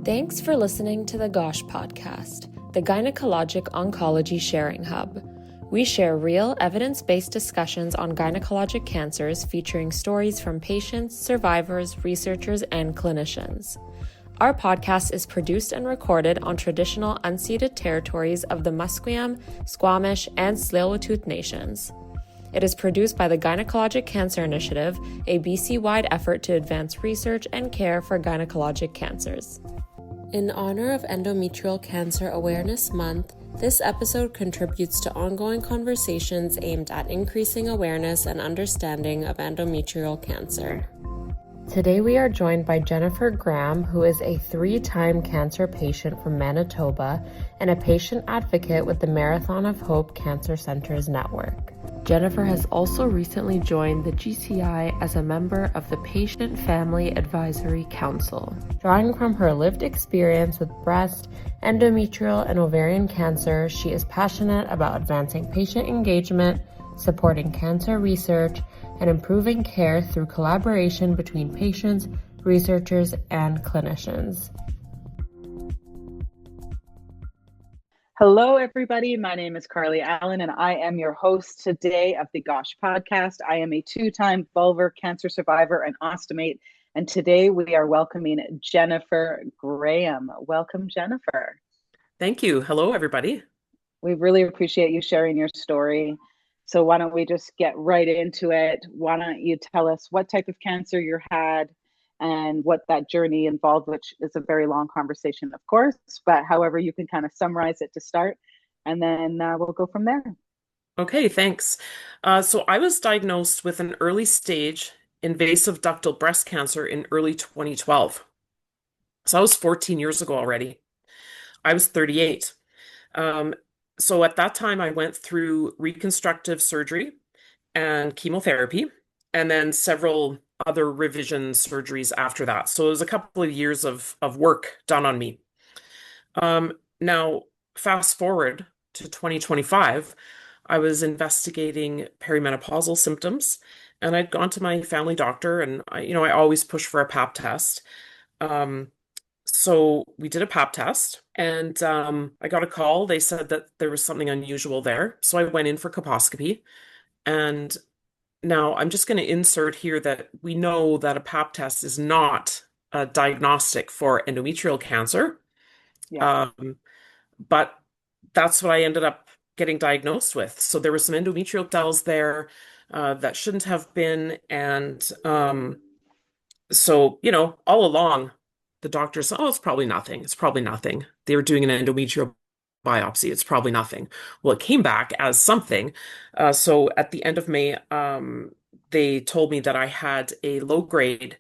Thanks for listening to the GOSH podcast, the Gynecologic Oncology Sharing Hub. We share real, evidence-based discussions on gynecologic cancers featuring stories from patients, survivors, researchers, and clinicians. Our podcast is produced and recorded on traditional unceded territories of the Musqueam, Squamish, and Tsleil-Waututh nations. It is produced by the Gynecologic Cancer Initiative, a BC-wide effort to advance research and care for gynecologic cancers. In honor of Endometrial Cancer Awareness Month, this episode contributes to ongoing conversations aimed at increasing awareness and understanding of endometrial cancer. Today we are joined by Jennifer Graham, who is a 3-time cancer patient from Manitoba and a patient advocate with the Marathon of Hope Cancer Centers Network. Jennifer has also recently joined the GCI as a member of the Patient Family Advisory Council. Drawing from her lived experience with breast, endometrial, and ovarian cancer, she is passionate about advancing patient engagement, supporting cancer research, and improving care through collaboration between patients, researchers, and clinicians. Hello, everybody. My name is Carly Allen, and I am your host today of the GOSH podcast. I am a 2-time vulvar cancer survivor and ostomate, and today we are welcoming Jennifer Graham. Welcome, Jennifer. Thank you. Hello, everybody. We really appreciate you sharing your story. So why don't we just get right into it? Why don't you tell us what type of cancer you had and what that journey involved, which is a very long conversation, of course, but however you can kind of summarize it to start, and then we'll go from there. Okay, thanks. So I was diagnosed with an early stage invasive ductal breast cancer in early 2012. So that was 14 years ago already. I was 38. So at that time, I went through reconstructive surgery and chemotherapy, and then several other revision surgeries after that. So it was a couple of years of work done on me. Now, fast forward to 2025, I was investigating perimenopausal symptoms, and I'd gone to my family doctor, and I always push for a pap test. So we did a pap test, and I got a call. They said that there was something unusual there. So I went in for colposcopy, and now, I'm just going to insert here that we know that a pap test is not a diagnostic for endometrial cancer. Yeah. But that's what I ended up getting diagnosed with. So there were some endometrial cells there that shouldn't have been. And so, all along, the doctor said, oh, it's probably nothing. It's probably nothing. They were doing an endometrial biopsy. It's probably nothing. Well, it came back as something. So at the end of May, they told me that I had a low-grade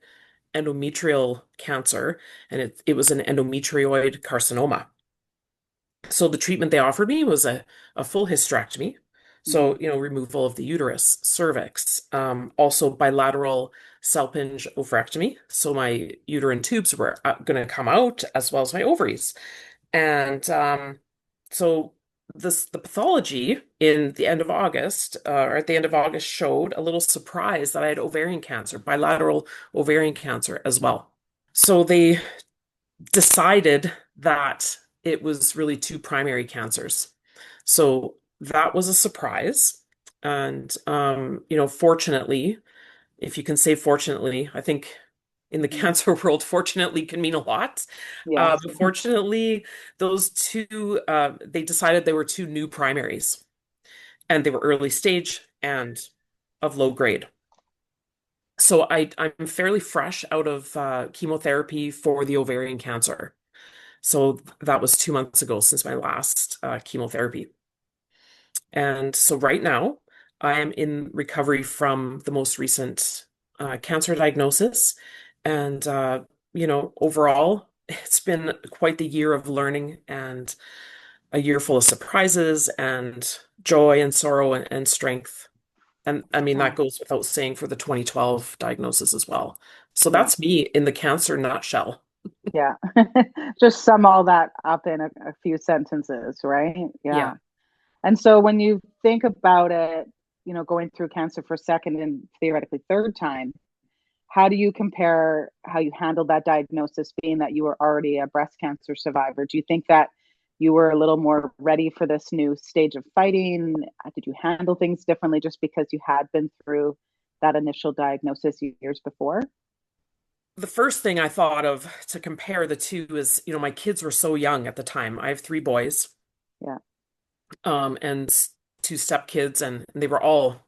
endometrial cancer, and it was an endometrioid carcinoma. So the treatment they offered me was a full hysterectomy. So, removal of the uterus, cervix, also bilateral Selpinge oophorectomy. So my uterine tubes were going to come out as well as my ovaries. And so the pathology in the end of August, or at the end of August, showed a little surprise that I had ovarian cancer, bilateral ovarian cancer as well. So they decided that it was really 2 primary cancers. So that was a surprise. And, fortunately, if you can say fortunately, I think in the cancer world, fortunately can mean a lot. Yes. But fortunately, those 2, they decided they were 2 new primaries, and they were early stage and of low grade. So I'm fairly fresh out of chemotherapy for the ovarian cancer. So that was 2 months ago since my last chemotherapy. And so right now, I am in recovery from the most recent cancer diagnosis. And, overall, it's been quite the year of learning and a year full of surprises and joy and sorrow and strength. And I mean, that goes without saying for the 2012 diagnosis as well. So that's me in the cancer nutshell. Yeah. Just sum all that up in a few sentences, right? Yeah. And so when you think about it, going through cancer for second and theoretically third time, how do you compare how you handled that diagnosis, being that you were already a breast cancer survivor? Do you think that you were a little more ready for this new stage of fighting? Did you handle things differently just because you had been through that initial diagnosis years before? The first thing I thought of to compare the two is, my kids were so young at the time. I have three boys, Yeah. and two stepkids, and they were all,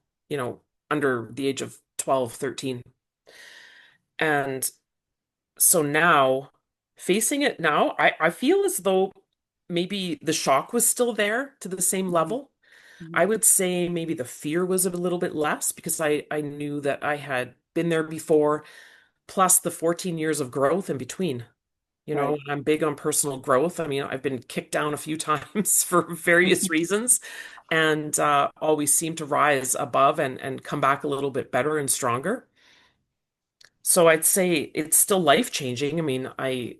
under the age of 12, 13. And so now, facing it now, I feel as though maybe the shock was still there to the same Hmm. level. Hmm. I would say maybe the fear was a little bit less because I knew that I had been there before, plus the 14 years of growth in between. Right. I'm big on personal growth. I mean, I've been kicked down a few times for various reasons and always seem to rise above and come back a little bit better and stronger. So I'd say it's still life-changing. I mean, I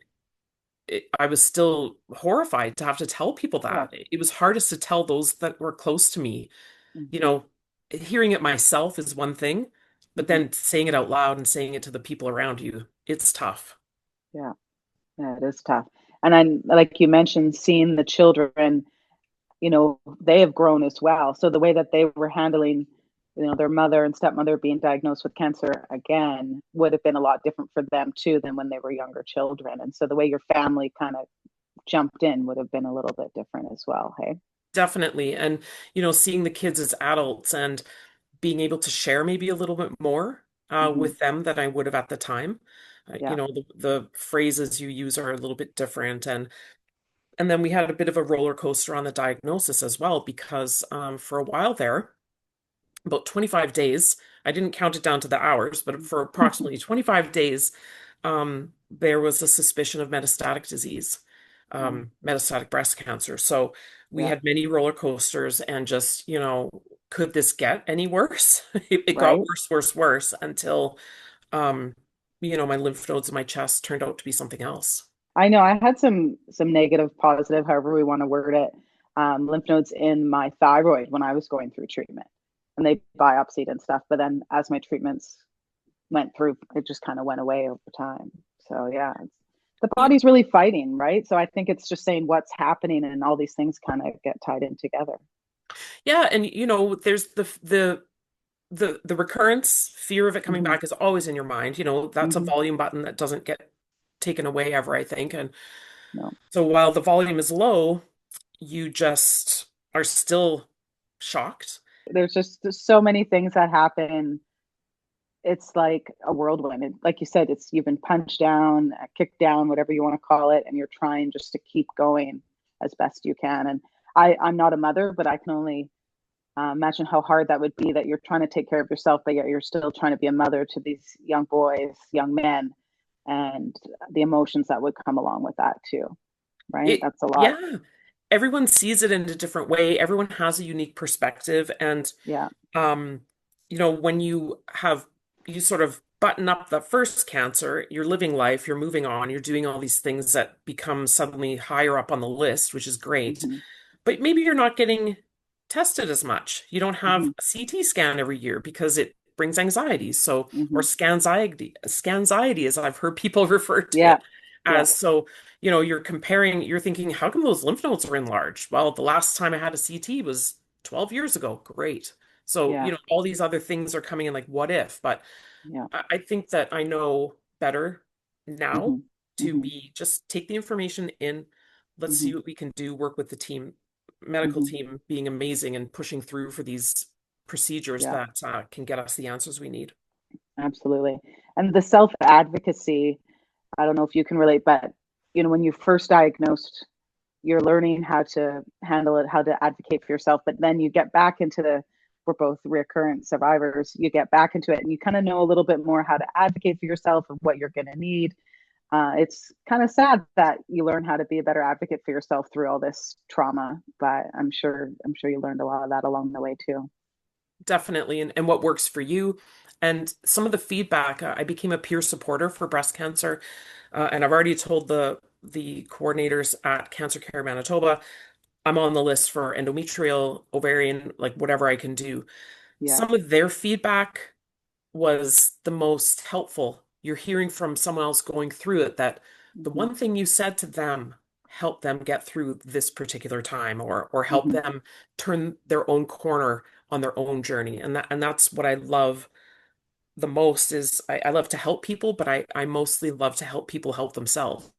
was still horrified to have to tell people Yeah. that. It was hardest to tell those that were close to me. You Hmm. know, Hearing it myself is one thing, but Hmm. then saying it out loud and saying it to the people around you, it's tough. Yeah. Yeah, it is tough. And then, like you mentioned, seeing the children, they have grown as well. So the way that they were handling, their mother and stepmother being diagnosed with cancer again would have been a lot different for them too than when they were younger children. And so the way your family kind of jumped in would have been a little bit different as well. Hey. Definitely. And, seeing the kids as adults and being able to share maybe a little bit more Hmm. with them than I would have at the time. Yeah. The phrases you use are a little bit different. And then we had a bit of a roller coaster on the diagnosis as well, because for a while there, about 25 days, I didn't count it down to the hours, but for approximately 25 days, there was a suspicion of metastatic disease, Wow. metastatic breast cancer. So we Yeah. had many roller coasters and just, could this get any worse? It got Right. worse, worse, worse until, um, my lymph nodes in my chest turned out to be something else. I know I had some negative, positive, however we want to word it, lymph nodes in my thyroid when I was going through treatment, and they biopsied and stuff. But then as my treatments went through, it just kind of went away over time. So yeah, the Yeah, body's really fighting, right? So I think it's just saying what's happening, and all these things kind of get tied in together. yeah, and there's the recurrence, fear of it coming Hmm. back is always in your mind. That's a Hmm. volume button that doesn't get taken away ever, I think. And No, so while the volume is low, you just are still shocked. there's so many things that happen. It's like a whirlwind. Like you said, it's you've been punched down, kicked down, whatever you want to call it, and you're trying just to keep going as best you can. And I'm not a mother, but I can only imagine how hard that would be. That you're trying to take care of yourself, but yet you're still trying to be a mother to these young boys, young men, and the emotions that would come along with that too. Right? That's a lot. Yeah, everyone sees it in a different way. Everyone has a unique perspective. And, Yeah. um, when you sort of button up the first cancer, you're living life, you're moving on, you're doing all these things that become suddenly higher up on the list, which is great. Hmm. But maybe you're not getting tested as much. You don't have Hmm. a CT scan every year because it brings anxiety. So, or Hmm. scanxiety, as I've heard people refer to Yeah. it Yeah. as. So, you're thinking, how come those lymph nodes are enlarged? Well, the last time I had a CT was 12 years ago. Great. So, Yeah. all these other things are coming in like, what if? But Yeah. I think that I know better now Hmm. to Hmm. be just take the information in. Let's Hmm. see what we can do, work with the medical Hmm. team being amazing and pushing through for these procedures Yeah. that can get us the answers we need. Absolutely. And the self advocacy, I don't know if you can relate, but when you first diagnosed, you're learning how to handle it, how to advocate for yourself, but then you get back into we're both recurrent survivors, you get back into it and you kind of know a little bit more how to advocate for yourself and what you're going to need. It's kind of sad that you learn how to be a better advocate for yourself through all this trauma, but I'm sure you learned a lot of that along the way too. Definitely. And what works for you. And some of the feedback, I became a peer supporter for breast cancer. And I've already told the coordinators at Cancer Care Manitoba, I'm on the list for endometrial, ovarian, like whatever I can do. Yeah. Some of their feedback was the most helpful. You're hearing from someone else going through it that the Hmm. one thing you said to them helped them get through this particular time or help Hmm. them turn their own corner on their own journey. And that's what I love the most is I love to help people, but I mostly love to help people help themselves.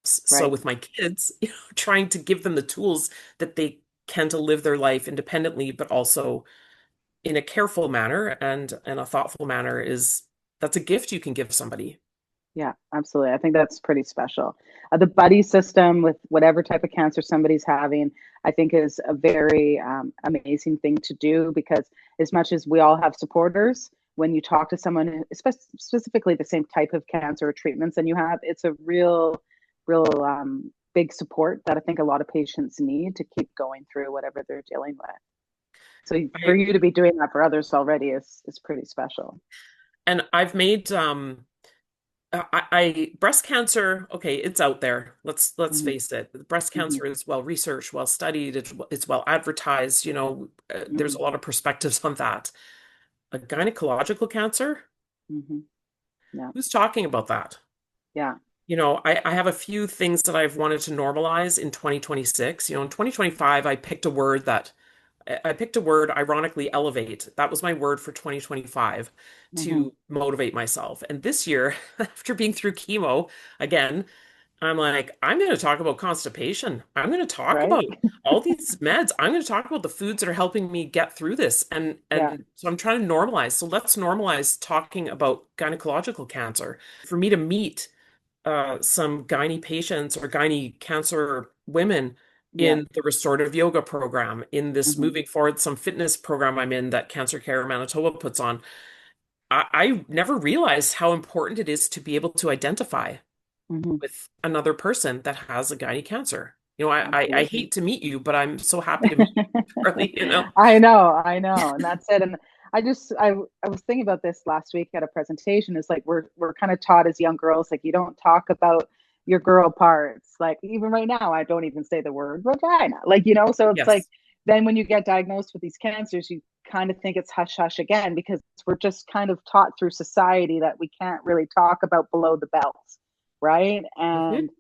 So Right. with my kids, trying to give them the tools that they can to live their life independently, but also in a careful manner and a thoughtful manner is that's a gift you can give somebody. Yeah, absolutely. I think that's pretty special. The buddy system with whatever type of cancer somebody's having, I think is a very amazing thing to do because as much as we all have supporters, when you talk to someone, specifically the same type of cancer or treatments than you have, it's a real big support that I think a lot of patients need to keep going through whatever they're dealing with. So for I you to be doing that for others already is pretty special. and I've made breast cancer, okay, it's out there. Let's Hmm. face it. Breast Hmm. cancer is well researched, well studied, it's well advertised, there's Hmm. a lot of perspectives on that. A gynecological cancer? Hmm. Yeah. Who's talking about that? Yeah. I have a few things that I've wanted to normalize in 2026. In 2025, I picked a word, ironically, elevate. That was my word for 2025 Hmm. to motivate myself. And this year, after being through chemo again, I'm like, I'm going to talk about constipation. I'm going to talk Right. about all these meds. I'm going to talk about the foods that are helping me get through this. And Yeah. and so I'm trying to normalize. So let's normalize talking about gynecological cancer. For me to meet some gynae patients or gynae cancer women Yeah. in the restorative yoga program, in this Hmm. moving forward, some fitness program I'm in that Cancer Care Manitoba puts on. I never realized how important it is to be able to identify Hmm. with another person that has a gynae cancer. I Absolutely. hate to meet you, but I'm so happy to meet you, Charlie. I know, and that's it. And I was thinking about this last week at a presentation. It's like we're kind of taught as young girls, like you don't talk about your girl parts. Like even right now, I don't even say the word vagina. So it's like Yes. then when you get diagnosed with these cancers, you kind of think it's hush hush again because we're just kind of taught through society that we can't really talk about below the belt, right? Mhm. And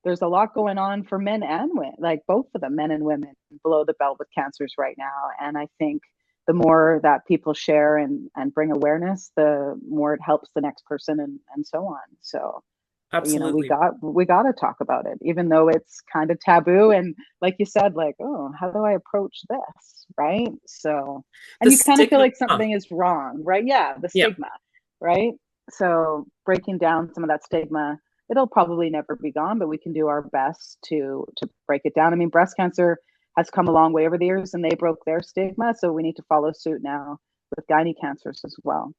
there's a lot going on for men and women, like both of them, men and women, below the belt with cancers right now. And I think the more that people share and bring awareness, the more it helps the next person and so on. So, Absolutely. we got to talk about it, even though it's kind of taboo. And like you said, like, oh, how do I approach this? Right. So, The and you kind of feel stigma. like something is wrong, right? Yeah. The Yeah. stigma, right? So breaking down some of that stigma, it'll probably never be gone, but we can do our best to break it down. I mean, breast cancer has come a long way over the years and they broke their stigma. So we need to follow suit now with gynae cancers as well.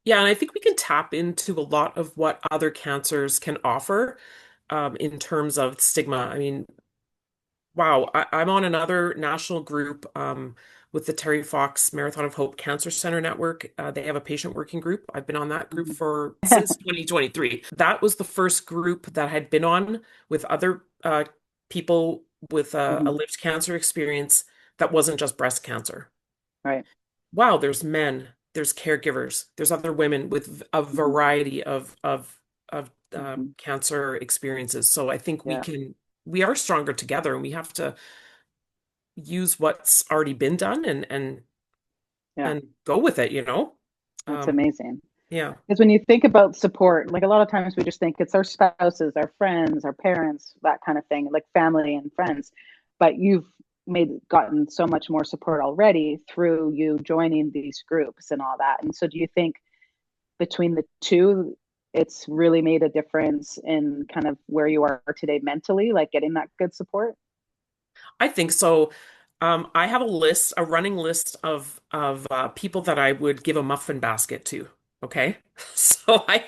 Yeah, and I think we can tap into a lot of what other cancers can offer in terms of stigma. I mean, wow, I'm on another national group with the Terry Fox Marathon of Hope Cancer Center Network. They have a patient working group. I've been on that group Mhm. for since 2023. That was the first group that I'd been on with other people with a Mhm. lived cancer experience that wasn't just breast cancer. Right. Wow, there's men, there's caregivers, there's other women with a Mhm. variety of Mhm. cancer experiences. So I think Yeah. we are stronger together, and we have to use what's already been done Yeah. and go with it. That's Um, amazing. yeah, Because when you think about support, like a lot of times we just think it's our spouses, our friends, our parents, that kind of thing, like family and friends. But you've gotten so much more support already through you joining these groups and all that. And so do you think between the two, it's really made a difference in kind of where you are today mentally, like getting that good support? I think so. I have a running list of people that I would give a muffin basket to. Okay, so I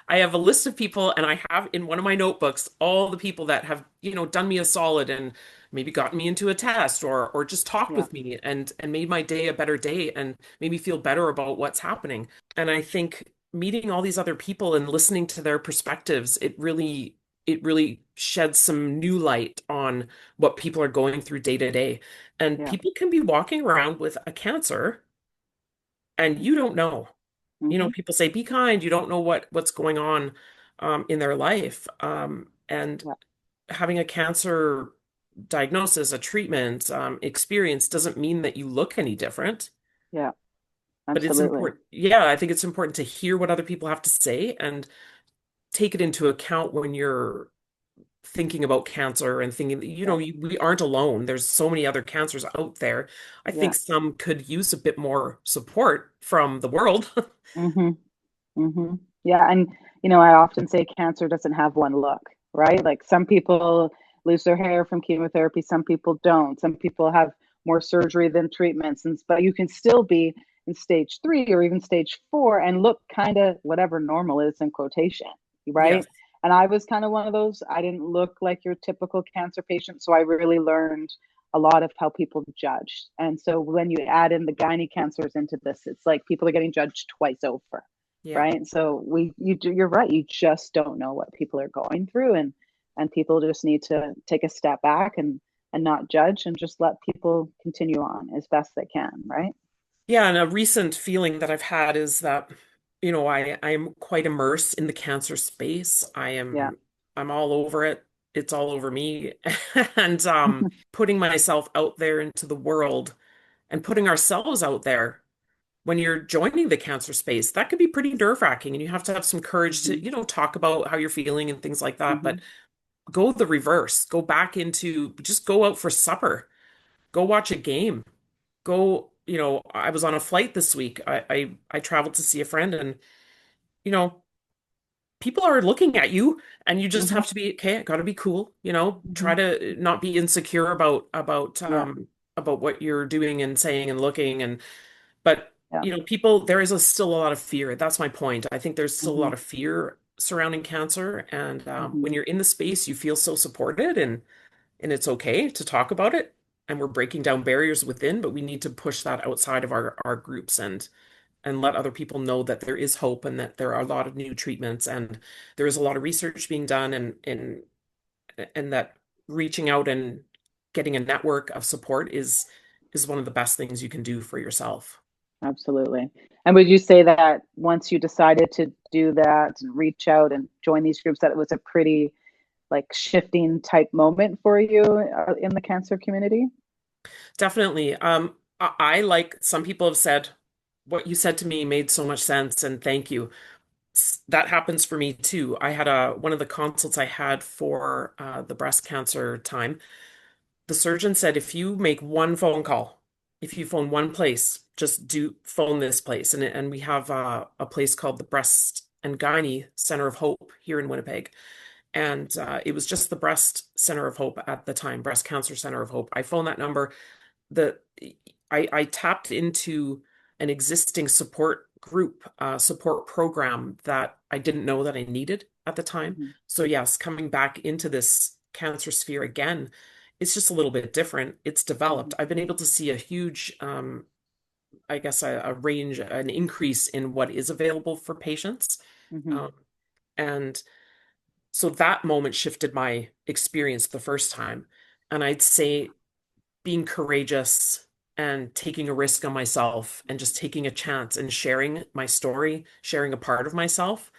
have a list of people, and I have in one of my notebooks all the people that have done me a solid and maybe gotten me into a test or just talked Yeah. with me and made my day a better day and made me feel better about what's happening. And I think meeting all these other people and listening to their perspectives, it really sheds some new light on what people are going through day to day. And Yeah. people can be walking around with a cancer and you don't know. You know, Hmm. people say be kind. You don't know what's going on in their life. And Yeah. having a cancer diagnosis, a treatment experience doesn't mean that you look any different. Yeah. But it's Absolutely. important. Yeah, I think it's important to hear what other people have to say and take it into account when you're thinking about cancer and thinking that, Yeah. we aren't alone. There's so many other cancers out there. I Yeah. think some could use a bit more support from the world. Hmm. Hmm. Yeah. And, I often say cancer doesn't have one look, right? Like some people lose their hair from chemotherapy, some people don't. Some people have more surgery than treatments. But you can still be in stage 3 or even stage 4 and look kind of whatever normal is in quotation, right? Yes. And I was kind of one of those. I didn't look like your typical cancer patient. So I really learned a lot of how people judge. And so when you add in the gynae cancers into this, it's like people are getting judged twice over, Yeah. right? So you're right. You just don't know what people are going through, and people just need to take a step back and not judge and just let people continue on as best they can, right? Yeah, and a recent feeling that I've had is that, I'm quite immersed in the cancer space. Yeah. I'm all over it. It's all over me. And putting myself out there into the world and putting ourselves out there when you're joining the cancer space, that could be pretty nerve-wracking. And you have to have some courage to, Hmm. talk about how you're feeling and things like that. Hmm. But go the reverse, go back into just go out for supper, go watch a game. Go, I was on a flight this week. I traveled to see a friend, and you know, people are looking at you, and you just Hmm. have to be okay. Got to be cool, Hmm. try to not be insecure Yeah. about what you're doing and saying and looking. And but Yeah. people, there is still a lot of fear. That's my point. I think there's still a Hmm. lot of fear surrounding cancer, and Hmm. when you're in the space, you feel so supported, and it's okay to talk about it. And we're breaking down barriers within, but we need to push that outside of our groups and let other people know that there is hope and that there are a lot of new treatments and there is a lot of research being done and that reaching out and getting a network of support is one of the best things you can do for yourself. Absolutely. And would you say that once you decided to do that and reach out and join these groups, that it was a pretty like shifting type moment for you in the cancer community? Definitely. I like some people have said what you said to me made so much sense and thank you. That happens for me too. I had one of the consults I had for the breast cancer time. The surgeon said if you make one phone call, if you phone one place, just do phone this place. And we have a place called the Breast and Gynae Center of Hope here in Winnipeg. And it was just the Breast Center of Hope at the time, Breast Cancer Center of Hope. I phoned that number. The I tapped into an existing support group, support program that I didn't know that I needed at the time. Hmm. So yes, coming back into this cancer sphere again, it's just a little bit different. It's developed. Hmm. I've been able to see a huge, I guess, a range, an increase in what is available for patients. Hmm. Um, and so that moment shifted my experience the first time. And I'd say being courageous and taking a risk on myself and just taking a chance and sharing my story, sharing a part of myself,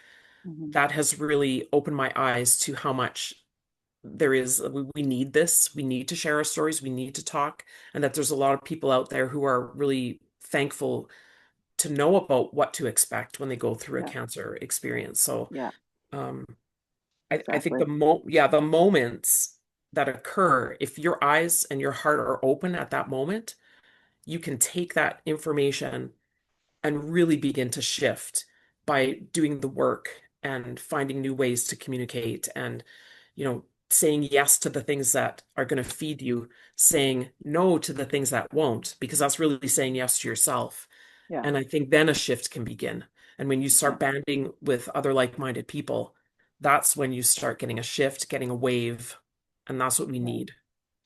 Hmm. that has really opened my eyes to how much there is. We need this. We need to share our stories. We need to talk. And that there's a lot of people out there who are really thankful to know about what to expect when they go through a Yeah. cancer experience. So, Yeah. um, I think Exactly. the moments that occur, if your eyes and your heart are open at that moment, you can take that information and really begin to shift by doing the work and finding new ways to communicate and, saying yes to the things that are going to feed you, saying no to the things that won't, because that's really saying yes to yourself. Yeah. And I think then a shift can begin. And when you Yeah. start banding with other like-minded people, that's when you start getting a shift, getting a wave, and that's what we Right. need.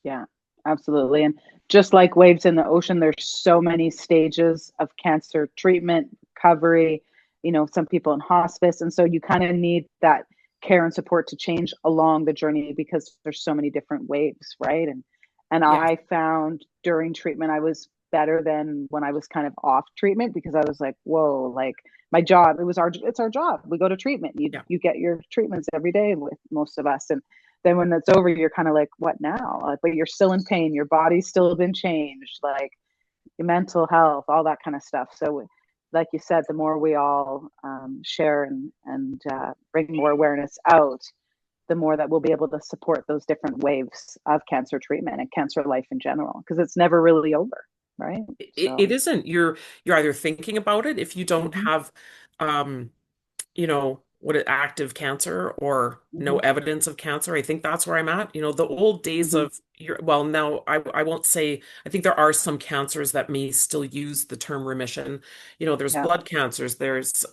Yeah, absolutely. And just like waves in the ocean, there's so many stages of cancer treatment, recovery, some people in hospice. And so you kind of need that care and support to change along the journey because there's so many different waves, right? And Yes. I found during treatment, I was better than when I was kind of off treatment, because I was like, whoa, like my job, it's our job. We go to treatment. Yeah. You get your treatments every day with most of us. And then when that's over, you're kind of like, what now? But you're still in pain. Your body's still been changed, like your mental health, all that kind of stuff. So like you said, the more we all share and bring more awareness out, the more that we'll be able to support those different waves of cancer treatment and cancer life in general, because it's never really over, right? It So, isn't. You're either thinking about it if you don't mhm, have um active cancer or no mhm, evidence of cancer. I think that's where I'm at. The old days mhm, of well, now I won't say, I think there are some cancers that may still use the term remission. There's yeah, blood cancers, there's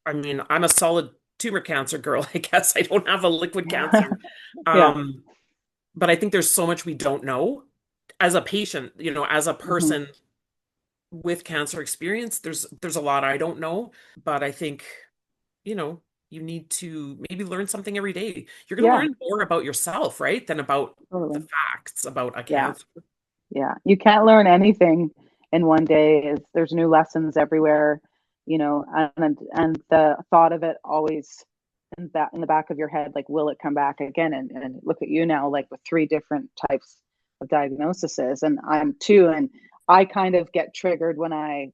I mean, I'm a solid tumor cancer girl, I guess. I don't have a liquid cancer. yeah, Um, but I think there's so much we don't know as a patient, as a mhm, person with cancer experience, there's a lot I don't know, but I think, you know, you need to maybe learn something every day. You're going to yeah, learn more about yourself, right, than about the totally, facts about a yeah, cancer. yeah. You can't learn anything in one day. There's new lessons everywhere, and the thought of it always in the back of your head, like, will it come back again? And look at you now, like with three different types of diagnoses, and I'm two, and I kind of get triggered when I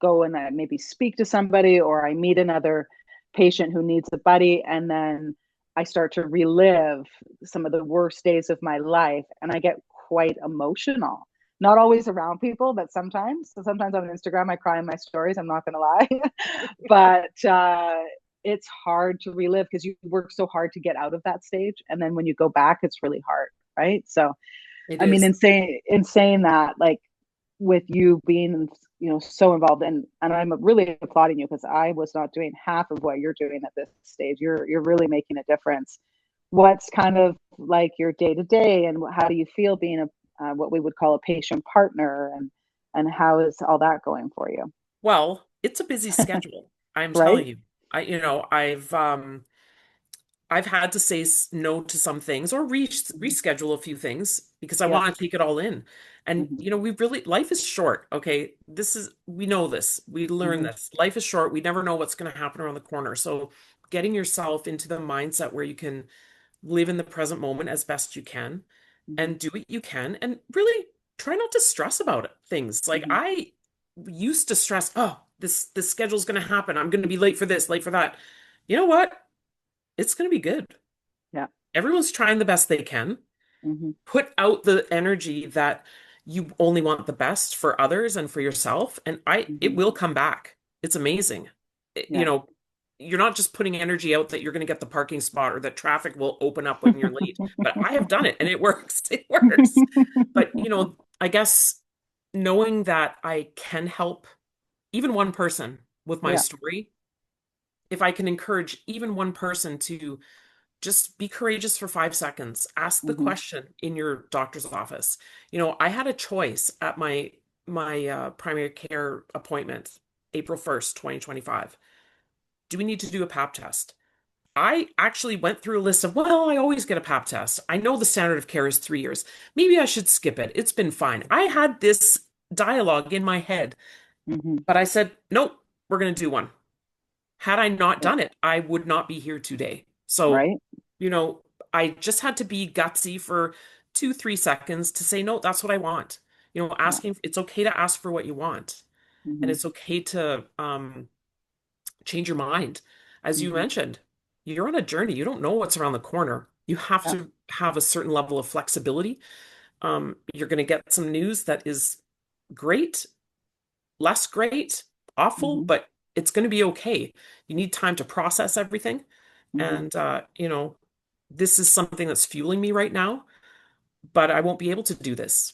go and I maybe speak to somebody, or I meet another patient who needs a buddy, and then I start to relive some of the worst days of my life, and I get quite emotional. Not always around people, but sometimes. So sometimes on Instagram, I cry in my stories. I'm not going to lie, but it's hard to relive because you work so hard to get out of that stage, and then when you go back, it's really hard, right? So, It I mean, is. in saying that, like, with you being, so involved, and I'm really applauding you, because I was not doing half of what you're doing at this stage. You're really making a difference. What's kind of like your day to day, and how do you feel being a what we would call a patient partner, and how is all that going for you? Well, it's a busy schedule. I'm Right? telling you. I've had to say no to some things or Mm-hmm. reschedule a few things because I Yeah. want to take it all in. And Mm-hmm. life is short, okay? We know this. We learn Mm-hmm. this. Life is short. We never know what's going to happen around the corner. So getting yourself into the mindset where you can live in the present moment as best you can Mm-hmm. and do what you can and really try not to stress about things. Like Mm-hmm. I used to stress, oh, this schedule's going to happen. I'm going to be late for this, late for that. You know what? It's going to be good. Yeah. Everyone's trying the best they can. Mm-hmm. Put out the energy that you only want the best for others and for yourself, and it Mm-hmm. will come back. It's amazing. Yeah. You're not just putting energy out that you're going to get the parking spot or that traffic will open up when you're late. But I have done it and it works. It works. But, I guess knowing that I can help even one person with my Yeah. story, if I can encourage even one person to just be courageous for 5 seconds. Ask the Mm-hmm. question in your doctor's office. I had a choice at my primary care appointment, April 1st, 2025. Do we need to do a pap test? I actually went through a list of, well, I always get a pap test. I know the standard of care is 3 years. Maybe I should skip it. It's been fine. I had this dialogue in my head, Mm-hmm. but I said, nope, we're going to do one. Had I not Yeah. done it, I would not be here today. So, Right. you know, I just had to be gutsy for 2, 3 seconds to say, no, that's what I want. Yeah. Asking, it's okay to ask for what you want. And Mm-hmm. it's okay to change your mind. As you Mm-hmm. mentioned, you're on a journey. You don't know what's around the corner. You have Yeah. to have a certain level of flexibility. You're going to get some news that is great, less great, awful, Mm-hmm. but it's going to be okay. You need time to process everything. Mm-hmm. And, this is something that's fueling me right now, but I won't be able to do this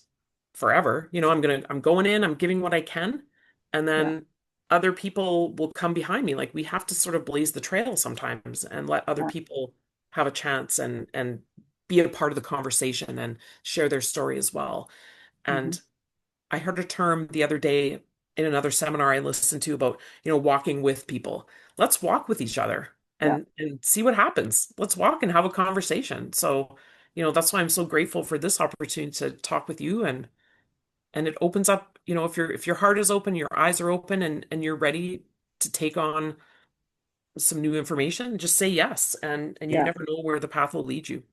forever. I'm going in, I'm giving what I can, and Yeah. then other people will come behind me. Like we have to sort of blaze the trail sometimes and let other Yeah. people have a chance and be a part of the conversation and share their story as well. Mm-hmm. And I heard a term the other day in another seminar I listened to about, walking with people. Let's walk with each other Yeah. and see what happens. Let's walk and have a conversation. So, that's why I'm so grateful for this opportunity to talk with you and and it opens up, if your heart is open, your eyes are open, and you're ready to take on some new information, just say yes, and you Yeah, never know where the path will lead you.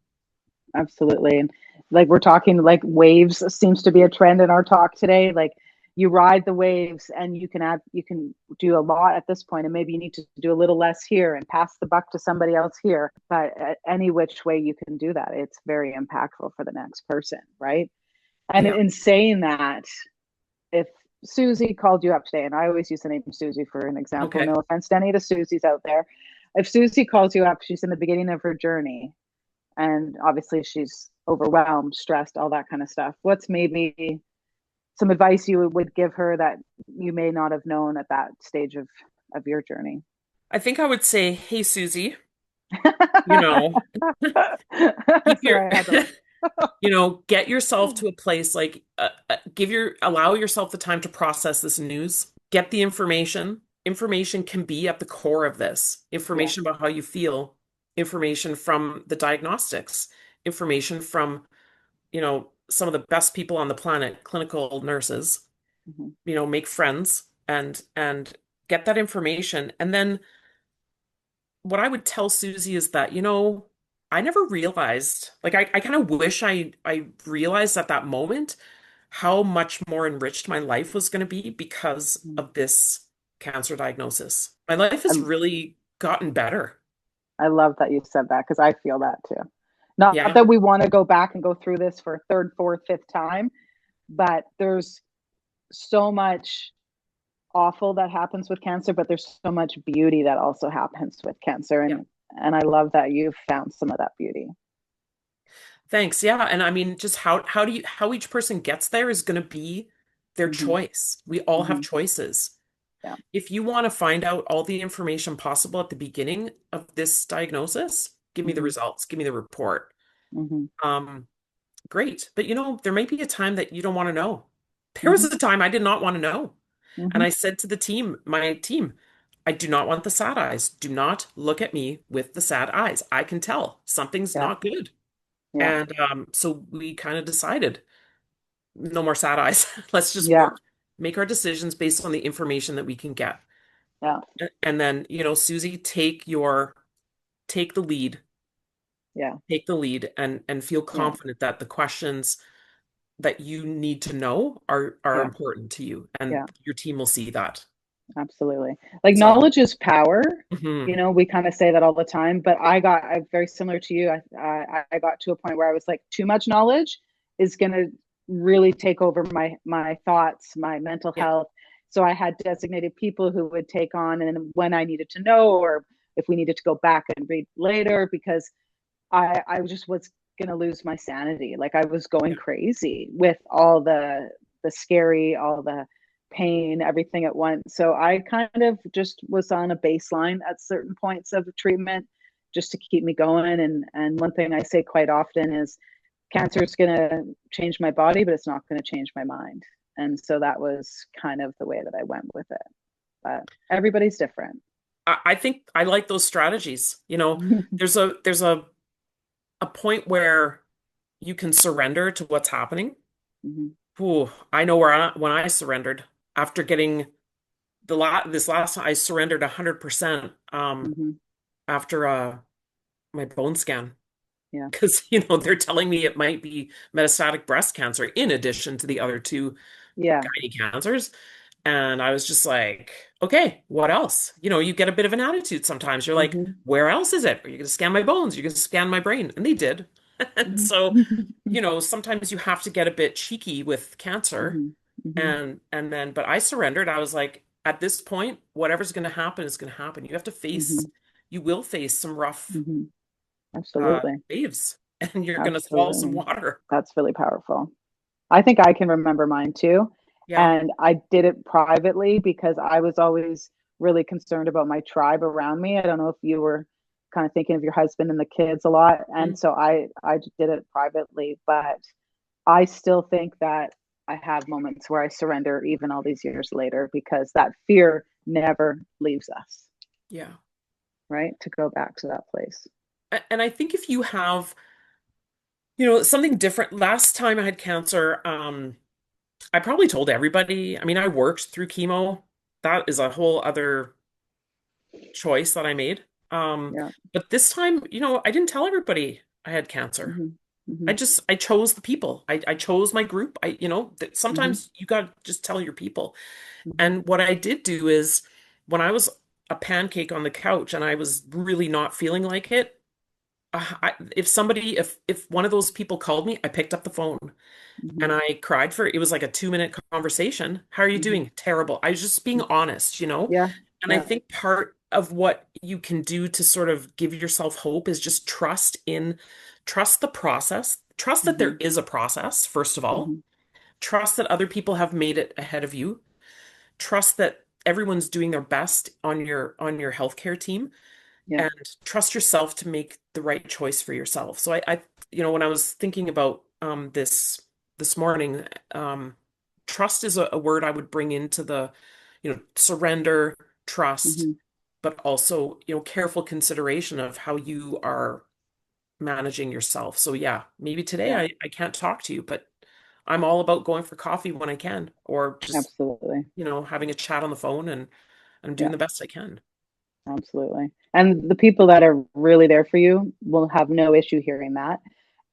absolutely. And like we're talking, like waves seems to be a trend in our talk today. Like you ride the waves and you can do a lot at this point, and maybe you need to do a little less here and pass the buck to somebody else here. But any which way you can do that, it's very impactful for the next person, right? And Yeah. in saying that, if Susie called you up today, and I always use the name Susie for an example, Okay. no offense to any of the Susies out there. If Susie calls you up, she's in the beginning of her journey, and obviously she's overwhelmed, stressed, all that kind of stuff. What's maybe some advice you would give her that you may not have known at that stage of your journey? I think I would say, hey, Susie, you know, keep your, Sorry, I had to laugh. get yourself to a place like allow yourself the time to process this news. Get the information. Information can be at the core of this. Yeah. Information about how you feel, information from the diagnostics, information from, some of the best people on the planet, clinical nurses, Hmm. make friends and get that information. And then what I would tell Susie is that, I never realized, like I kind of wish I realized at that moment how much more enriched my life was going to be because of this cancer diagnosis. My life I, has really gotten better. I love that you said that because I feel that too. Not Yeah. that we want to go back and go through this for a third, fourth, fifth time, but there's so much awful that happens with cancer, but there's so much beauty that also happens with cancer. Yeah. And I love that you've found some of that beauty. Thanks. Yeah. And I mean, just how each person gets there is going to be their Hmm. choice. We all have Hmm. choices. Yeah. If you want to find out all the information possible at the beginning of this diagnosis, give me the Hmm. results, give me the report. Hmm. Um, Great. But there may be a time that you don't want to know. There was Hmm. a time I did not want to know. And Hmm. I said to my team, I do not want the sad eyes. Do not look at me with the sad eyes. I can tell something's Yeah. not good. Yeah. And so we kind of decided no more sad eyes. Let's just Yeah. work, make our decisions based on the information that we can get. Yeah. And then, Susie, take the lead, Yeah. and feel Yeah. confident that the questions that you need to know are Yeah. important to you, and Yeah. your team will see that. Absolutely. Like So, knowledge is power. mhm, We kind of say that all the time, but I'm very similar to you. I got to a point where I was like, too much knowledge is going to really take over my thoughts, my mental yeah, health. So I had designated people who would take on, and when I needed to know, or if we needed to go back and read later, because I just was going to lose my sanity. Like I was going yeah, crazy with all the scary, all the pain, everything at once. So I kind of just was on a baseline at certain points of treatment just to keep me going. And one thing I say quite often is cancer is going to change my body, but it's not going to change my mind. And so that was kind of the way that I went with it. But everybody's different. I think I like those strategies. There's a point where you can surrender to what's happening. Hmm. Ooh, I know when I surrendered after getting this last time. I surrendered 100% Hmm. after my bone scan. Yeah. Because they're telling me it might be metastatic breast cancer in addition to the other two Yeah. gynae cancers. And I was just like, okay, what else? You get a bit of an attitude sometimes. You're like, Hmm. where else is it? Are you going to scan my bones? You're going to scan my brain? And they did. And Hmm. so, sometimes you have to get a bit cheeky with cancer. Hmm. Hmm. But I surrendered. I was like, at this point, whatever's going to happen is going to happen. Hmm. You will face some rough Hmm. Absolutely. waves, and you're going to swallow some Absolutely. water. That's really powerful. I think I can remember mine too. Yeah. And I did it privately because I was always really concerned about my tribe around me. I don't know if you were kind of thinking of your husband and the kids a lot. And Mhm. so I did it privately, but I still think that I have moments where I surrender even all these years later because that fear never leaves us, Yeah. right? To go back to that place. And I think if you have, something different. Last time I had cancer, I probably told everybody. I mean, I worked through chemo. That is a whole other choice that I made. Yeah. But this time, I didn't tell everybody I had cancer. Hmm. I Hmm. just I chose the people. I chose my group. Hmm. Sometimes you got to just tell your people. Hmm. And what I did do is when I was a pancake on the couch and I was really not feeling like it, if one of those people called me, I picked up the phone Hmm. and I cried for it was like a 2-minute conversation. How are you Hmm. doing? Terrible. I was just being honest. Yeah. And I Yeah. think part of what you can do to sort of give yourself hope is just trust the process, trust that there Hmm. is a process, first of all, Hmm. trust that other people have made it ahead of you, trust that everyone's doing their best on your healthcare team, Yeah. and trust yourself to make the right choice for yourself. So when I was thinking about this morning, trust is a word I would bring into the, surrender, trust, Hmm. but also, careful consideration of how you are managing yourself. So yeah, maybe today Yeah. I can't talk to you, but I'm all about going for coffee when I can, or just, Absolutely. having a chat on the phone, and I'm doing Yeah. the best I can. Absolutely. And the people that are really there for you will have no issue hearing that.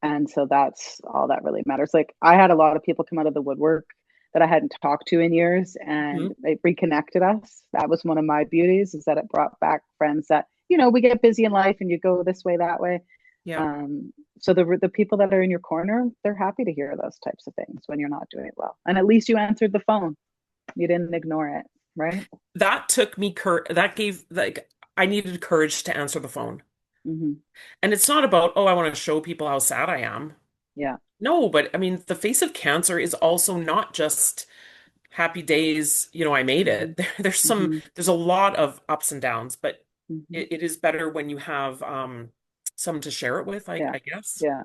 And so that's all that really matters. Like I had a lot of people come out of the woodwork that I hadn't talked to in years and Mhm. they reconnected us. That was one of my beauties is that it brought back friends that, we get busy in life and you go this way, that way. Yeah. Um, so the people that are in your corner, they're happy to hear those types of things when you're not doing it well. And at least you answered the phone. You didn't ignore it, right? That took me that gave like I needed courage to answer the phone. Hmm. And it's not about, oh, I want to show people how sad I am. Yeah. No, but I mean, the face of cancer is also not just happy days, I made Hmm. it. Hmm. There's a lot of ups and downs, but Hmm. it is better when you have someone to share it with, Yeah. I guess. Yeah.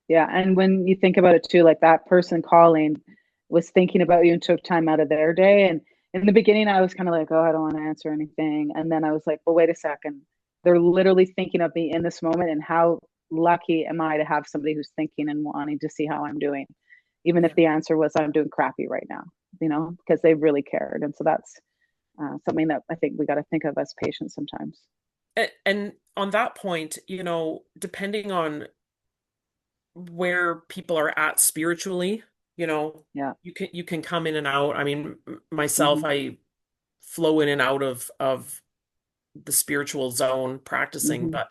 Yeah. And when you think about it too, like that person calling was thinking about you and took time out of their day. And in the beginning, I was kind of like, oh, I don't want to answer anything. And then I was like, well, wait a second. They're literally thinking of me in this moment. And how lucky am I to have somebody who's thinking and wanting to see how I'm doing, even if Yeah. the answer was I'm doing crappy right now, because they really cared. And so that's something that I think we got to think of as patients sometimes. And on that point, depending on where people are at spiritually, Yeah. you can come in and out. I mean, myself, Hmm. I flow in and out of the spiritual zone practicing, Hmm. but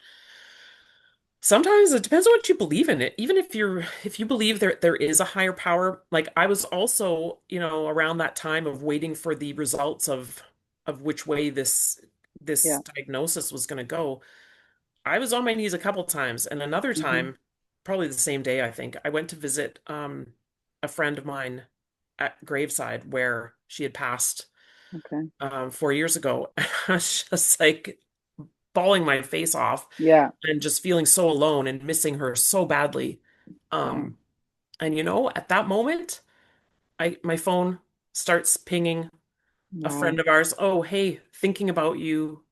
sometimes it depends on what you believe in it. Even if you believe there is a higher power, like I was also, around that time of waiting for the results of which way this Yeah. diagnosis was going to go. I was on my knees a couple times, and another Hmm. time, probably the same day, I think, I went to visit a friend of mine at graveside where she had passed Okay. 4 years ago. I was just like bawling my face off Yeah. and just feeling so alone and missing her so badly. Yeah. Um, and at that moment, I my phone starts pinging a Wow. friend of ours. Oh, hey, thinking about you.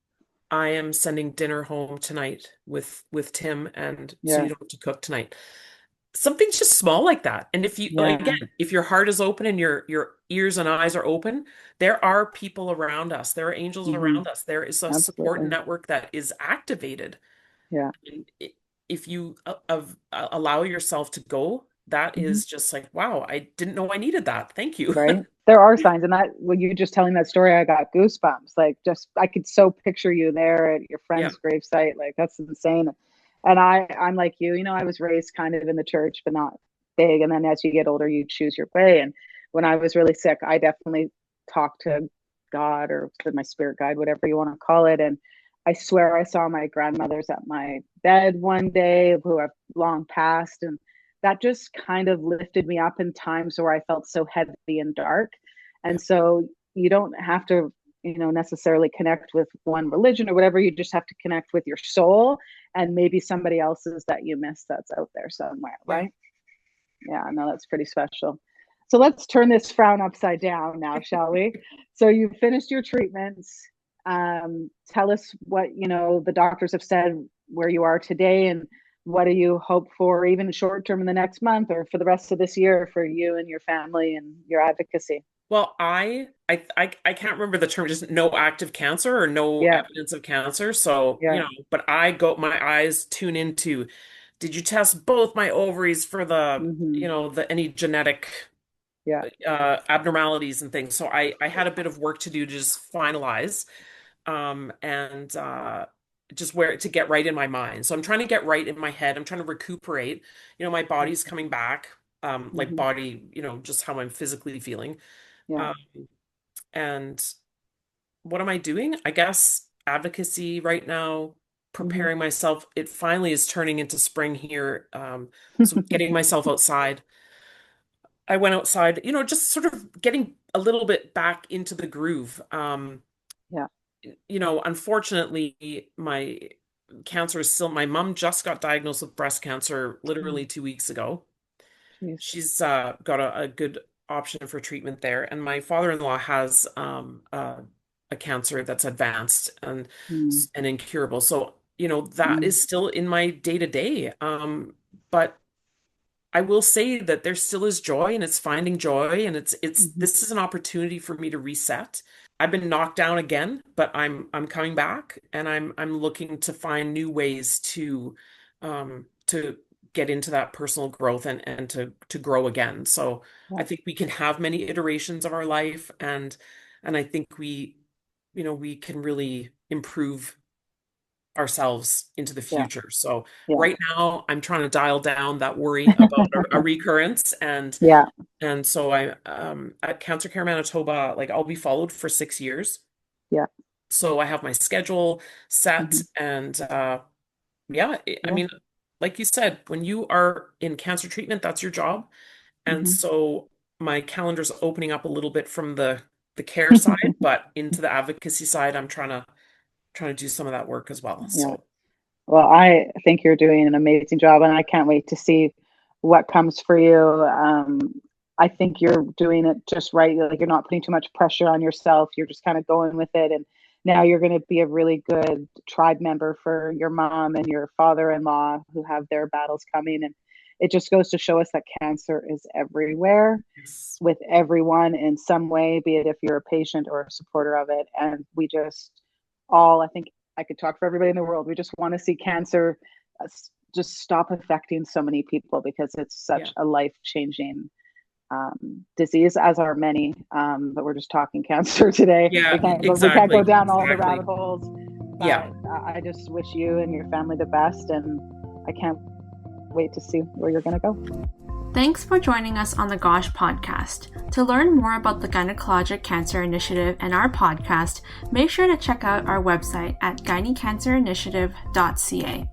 I am sending dinner home tonight with Tim, and so Yeah. you don't have to cook tonight. Something just small like that. And if you like, Yeah. again, if your heart is open and your ears and eyes are open, there are people around us. There are angels Hmm. around us. There is a support Absolutely. network that is activated. Yeah. And if you allow yourself to go, that Hmm. is just like, wow, I didn't know I needed that. Thank you. Right. There are signs, and that when you just telling that story, I got goosebumps. Like, just I could so picture you there at your Yeah. friend's gravesite. Like, that's insane. And I'm like you. I was raised kind of in the church, but not big. And then as you get older, you choose your way. And when I was really sick, I definitely talked to God or to my spirit guide, whatever you want to call it. And I swear I saw my grandmothers at my bed one day who have long passed, and that just kind of lifted me up in times where I felt so heavy and dark. Yeah. And so you don't have to, necessarily connect with one religion or whatever. You just have to connect with your soul and maybe somebody else's that you miss that's out there somewhere, Yeah. right? Yeah, no, that's pretty special. So let's turn this frown upside down now, shall we? So you finished your treatments. Tell us what the doctors have said where you are today and what do you hope for, even short term in the next month or for the rest of this year for you and your family and your advocacy? Well, I can't remember the term, just no active cancer or no Yeah, evidence of cancer. So, yeah. but my eyes tune into, did you test both my ovaries for Hmm. the any genetic Yeah. abnormalities and things. So I had a bit of work to do to just finalize and just where to get right in my mind. So I'm trying to get right in my head. I'm trying to recuperate. My body's coming back. Like Hmm. body, just how I'm physically feeling. Yeah. Um, and what am I doing? I guess advocacy right now, Hmm. preparing myself. It finally is turning into spring here. So getting myself outside. I went outside, just sort of getting a little bit back into the groove. Yeah. Unfortunately, my cancer is still, my mom just got diagnosed with breast cancer literally Mm, 2 weeks ago. jeez. She's got a good option for treatment there. And my father-in-law has a cancer that's advanced Mm, and incurable. So, that mm, is still in my day-to-day. But I will say that there still is joy and it's finding joy and mhm. this is an opportunity for me to reset. I've been knocked down again, but I'm coming back and I'm looking to find new ways to get into that personal growth and to grow again. So I Yeah. think we can have many iterations of our life and I think we can really improve ourselves into the Yeah. future. So Yeah. right now I'm trying to dial down that worry about a recurrence Yeah. and so I at Cancer Care Manitoba, like I'll be followed for 6 years. Yeah. So I have my schedule set Hmm. and yeah, I Yeah. mean, like you said, when you are in cancer treatment, that's your job. And Hmm. so my calendar's opening up a little bit from the care side, but into the advocacy side, I'm trying to do some of that work as well. Yeah. So Well, I think you're doing an amazing job, and I can't wait to see what comes for you. I think you're doing it just right. Like you're not putting too much pressure on yourself. You're just kind of going with it, and now you're going to be a really good tribe member for your mom and your father-in-law who have their battles coming. And it just goes to show us that cancer is everywhere yes. with everyone in some way, be it if you're a patient or a supporter of it. And we just all, I think I could talk for everybody in the world. We just want to see cancer just stop affecting so many people because it's Yeah. such a life changing disease, as are many. But we're just talking cancer today. Yeah, We can't go exactly. down all the Exactly. rabbit holes. Yeah. But I just wish you and your family the best, and I can't wait to see where you're going to go. Thanks for joining us on the GOSH podcast. To learn more about the Gynecologic Cancer Initiative and our podcast, make sure to check out our website at gynecancerinitiative.ca.